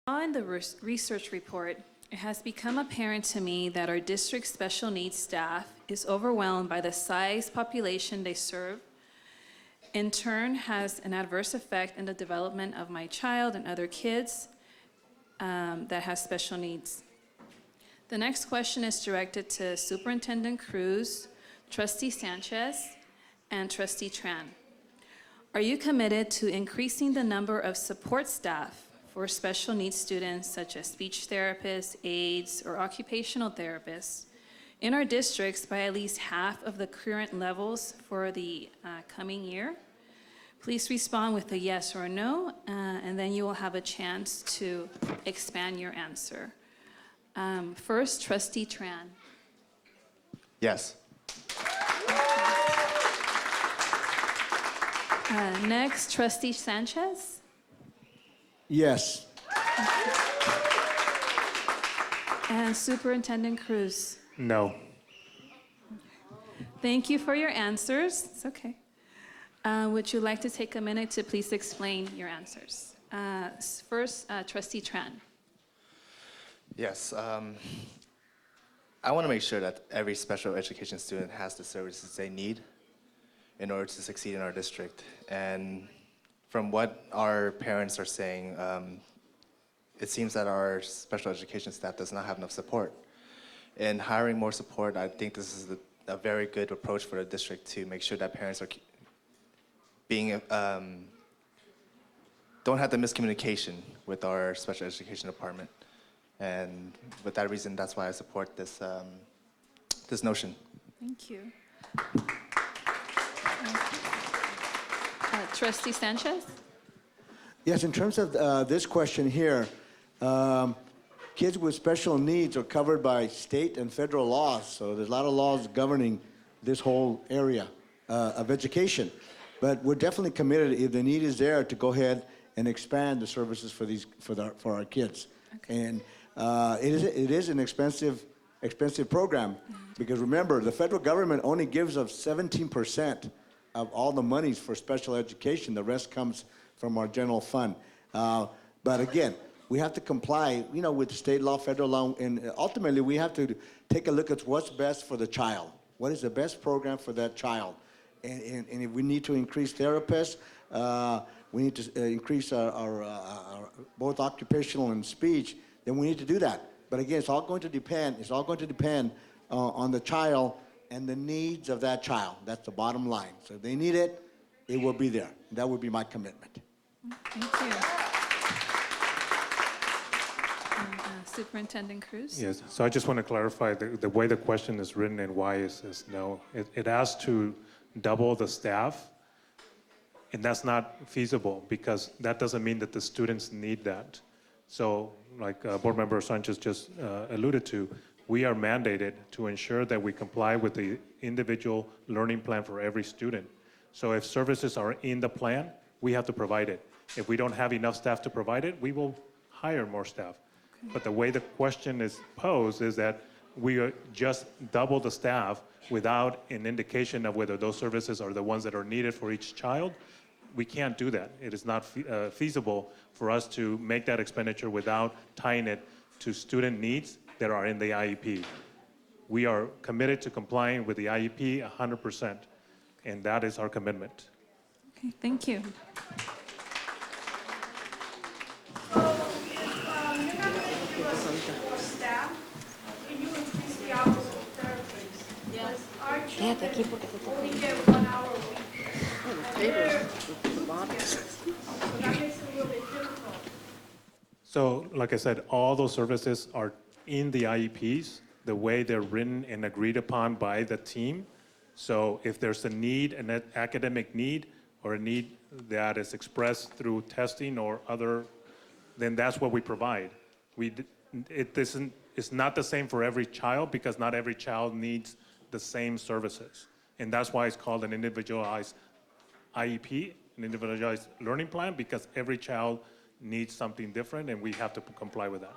In the research report, it has become apparent to me that our district's special needs staff is overwhelmed by the size population they serve, in turn has an adverse effect in the development of my child and other kids that has special needs. The next question is directed to Superintendent Cruz, Trustee Sanchez, and Trustee Tran. Are you committed to increasing the number of support staff for special needs students such as speech therapists, aides, or occupational therapists in our districts by at least half of the current levels for the coming year? Please respond with a yes or no, and then you will have a chance to expand your answer. First, Trustee Tran. Yes. Next, Trustee Sanchez. Yes. And Superintendent Cruz. No. Thank you for your answers. It's okay. Would you like to take a minute to please explain your answers? First, Trustee Tran. Yes. I want to make sure that every special education student has the services they need in order to succeed in our district. And from what our parents are saying, it seems that our special education staff does not have enough support. In hiring more support, I think this is a very good approach for the district to make sure that parents are being don't have the miscommunication with our special education department. And with that reason, that's why I support this this notion. Thank you. Trustee Sanchez? Yes, in terms of this question here, kids with special needs are covered by state and federal laws, so there's a lot of laws governing this whole area of education. But we're definitely committed, if the need is there, to go ahead and expand the services for our kids. Okay. And it is an expensive program, because remember, the federal government only gives us 17% of all the monies for special education. The rest comes from our general fund. But again, we have to comply, with state law, federal law, and ultimately we have to take a look at what's best for the child. What is the best program for that child? And if we need to increase therapists, we need to increase our both occupational and speech, then we need to do that. But again, it's all going to depend on the child and the needs of that child. That's the bottom line. So if they need it, it will be there. That would be my commitment. Thank you. Superintendent Cruz? Yes, so I just want to clarify the way the question is written and why it says no. It asks to double the staff, and that's not feasible because that doesn't mean that the students need that. So like Board Member Sanchez just alluded to, we are mandated to ensure that we comply with the individual learning plan for every student. So if services are in the plan, we have to provide it. If we don't have enough staff to provide it, we will hire more staff. Okay. But the way the question is posed is that we just double the staff without an indication of whether those services are the ones that are needed for each child. We can't do that. It is not feasible for us to make that expenditure without tying it to student needs that are in the IEP. We are committed to complying with the IEP 100%, and that is our commitment. Okay, thank you. So, if you're not going to give us more staff, can you increase the hours of therapists? Because our children only get 1 hour a week. So that makes it a little bit difficult. So, like I said, all those services are in the IEPs, the way they're written and agreed upon by the team. So if there's a need, an academic need, or a need that is expressed through testing or other, then that's what we provide. It's not the same for every child because not every child needs the same services. And that's why it's called an individualized IEP, an individualized learning plan, because every child needs something different and we have to comply with that.